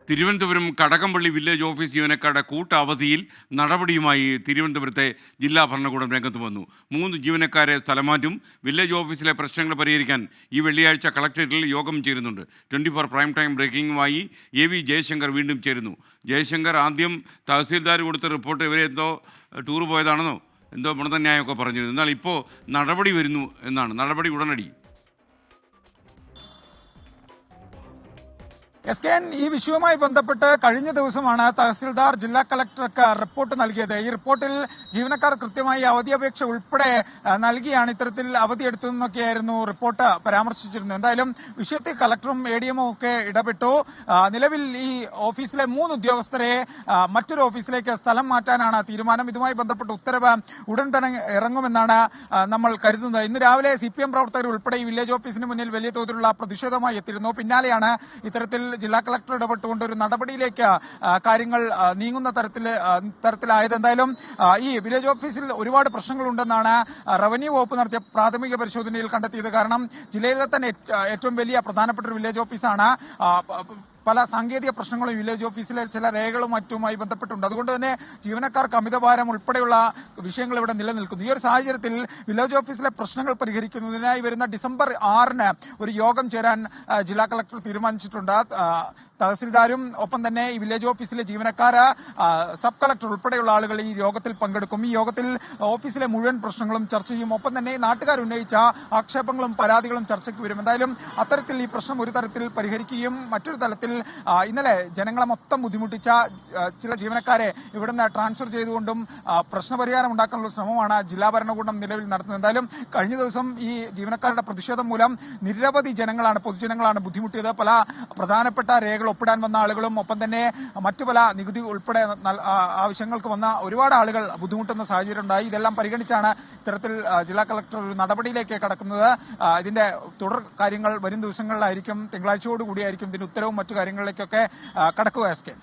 Thiruvananthapuram Kadakampally village office ജീവനക്കാരുടെ കൂട്ടവധിയിൽ നടപടിയുമായി തിരുവനന്തപുരത്തെ ജില്ലാ ഭരണകൂടം രംഗത്ത് വന്നു. 3 ജീവനക്കാരെ സ്ഥലമാറ്റും. വില്ലേജ് ഓഫീസിലെ പ്രശ്നങ്ങൾ പരിഹരിക്കാൻ ഈ വെള്ളിയാഴ്ച കളക്ടറേറ്റിൽ യോഗം ചേരുന്നുണ്ട്. 24 പ്രൈം ടൈം ബ്രേക്കിംഗുമായി AV ജയശങ്കർ വീണ്ടും ചേരുന്നു. ജയശങ്കർ, ആദ്യം തഹസീൽദാർ കൊടുത്ത റിപ്പോർട്ട് ഇവരെ എന്തോ ടൂർ പോയതാണെന്നോ എന്തോ ഗുണതന്യായമൊക്കെ പറഞ്ഞിരുന്നു. എന്നാൽ ഇപ്പോൾ നടപടി വരുന്നു എന്നാണ്. നടപടി ഉടനടി. SKN ഈ വിഷയവുമായി ബന്ധപ്പെട്ട് കഴിഞ്ഞ ദിവസമാണ് തഹസിൽദാർ ജില്ലാ കളക്ടർക്ക് റിപ്പോർട്ട് നൽകിയത്. ഈ റിപ്പോർട്ടിൽ ജീവനക്കാർ കൃത്യമായി അവധി അപേക്ഷ ഉൾപ്പെടെ നൽകിയാണ് ഇത്തരത്തിൽ അവധിയെടുത്തതെന്നൊക്കെയായിരുന്നു റിപ്പോർട്ട് പരാമർശിച്ചിരുന്നത്. എന്തായാലും വിഷയത്തിൽ കളക്ടറും ADM ഒക്കെ ഇടപെട്ടു. നിലവിൽ ഈ ഓഫീസിലെ 3 ഉദ്യോഗസ്ഥരെ മറ്റൊരു ഓഫീസിലേക്ക് സ്ഥലം മാറ്റാനാണ് തീരുമാനം. ഇതുമായി ബന്ധപ്പെട്ട ഉത്തരവ് ഉടൻ തന്നെ ഇറങ്ങുമെന്നാണ് നമ്മൾ കരുതുന്നത്. ഇന്ന് രാവിലെ CPM പ്രവർത്തകർ ഉൾപ്പെടെ ഈ വില്ലേജ് ഓഫീസിന് മുന്നിൽ വലിയ തോതിലുള്ള പ്രതിഷേധമായി എത്തിയിരുന്നു. പിന്നാലെയാണ് ഇത്തരത്തിൽ ജില്ലാ കളക്ടർ ഇടപെട്ടുകൊണ്ട് ഒരു നടപടിയിലേക്ക് കാര്യങ്ങൾ നീങ്ങുന്ന തരത്തിലായത്. എന്തായാലും ഈ വില്ലേജ് ഓഫീസിൽ ഒരുപാട് പ്രശ്നങ്ങളുണ്ടെന്നാണ് റവന്യൂ വകുപ്പ് നടത്തിയ പ്രാഥമിക പരിശോധനയിൽ കണ്ടെത്തിയത്. കാരണം ജില്ലയിലെ തന്നെ ഏറ്റവും വലിയ പ്രധാനപ്പെട്ട ഒരു വില്ലേജ് ഓഫീസാണ്. പല സാങ്കേതിക പ്രശ്നങ്ങളും വില്ലേജ് ഓഫീസിലെ ചില രേഖകളും മറ്റുമായി ബന്ധപ്പെട്ടുണ്ട്. അതുകൊണ്ട് തന്നെ ജീവനക്കാർക്ക് അമിതഭാരം ഉൾപ്പെടെയുള്ള വിഷയങ്ങൾ ഇവിടെ നിലനിൽക്കുന്നു. ഈ ഒരു സാഹചര്യത്തിൽ വില്ലേജ് ഓഫീസിലെ പ്രശ്നങ്ങൾ പരിഹരിക്കുന്നതിനായി വരുന്ന ഡിസംബർ 6-ന് ഒരു യോഗം ചേരാൻ ജില്ലാ കളക്ടർ തീരുമാനിച്ചിട്ടുണ്ട്. തഹസിൽദാരും ഒപ്പം തന്നെ ഈ വില്ലേജ് ഓഫീസിലെ ജീവനക്കാർ, സബ് കളക്ടർ ഉൾപ്പെടെയുള്ള ആളുകൾ ഈ യോഗത്തിൽ പങ്കെടുക്കും. ഈ യോഗത്തിൽ ഓഫീസിലെ മുഴുവൻ പ്രശ്നങ്ങളും ചർച്ച ചെയ്യും. ഒപ്പം തന്നെ നാട്ടുകാർ ഉന്നയിച്ച ആക്ഷേപങ്ങളും പരാതികളും ചർച്ചയ്ക്ക് വരും. എന്തായാലും അത്തരത്തിൽ ഈ പ്രശ്നം ഒരു തരത്തിൽ പരിഹരിക്കുകയും മറ്റൊരു തലത്തിൽ ഇന്നലെ ജനങ്ങളെ മൊത്തം ബുദ്ധിമുട്ടിച്ച ചില ജീവനക്കാരെ ഇവിടുന്ന് ട്രാൻസ്ഫർ ചെയ്തുകൊണ്ടും പ്രശ്നപരിഹാരം ഉണ്ടാക്കാനുള്ള ശ്രമമാണ് ജില്ലാ ഭരണകൂടം നിലവിൽ നടത്തുന്നത്. എന്തായാലും കഴിഞ്ഞ ദിവസം ഈ ജീവനക്കാരുടെ പ്രതിഷേധം മൂലം നിരവധി പൊതുജനങ്ങളാണ് ബുദ്ധിമുട്ടിയത്. പല പ്രധാനപ്പെട്ട രേഖകൾ ഒപ്പിടാൻ വന്ന ആളുകളും ഒപ്പം തന്നെ മറ്റു പല നികുതി ഉൾപ്പെടെ ആവശ്യങ്ങൾക്ക് വന്ന ഒരുപാട് ആളുകൾ ബുദ്ധിമുട്ടുന്ന സാഹചര്യം ഉണ്ടായി. ഇതെല്ലാം പരിഗണിച്ചാണ് ഇത്തരത്തിൽ ജില്ലാ കളക്ടർ ഒരു നടപടിയിലേക്ക് കടക്കുന്നത്. ഇതിന്റെ തുടർ കാര്യങ്ങൾ വരും ദിവസങ്ങളിലായിരിക്കും. തിങ്കളാഴ്ചയോടുകൂടിയായിരിക്കും ഇതിന്റെ ഉത്തരവും മറ്റു കാര്യങ്ങളിലേക്കൊക്കെ കടക്കുക. SKN.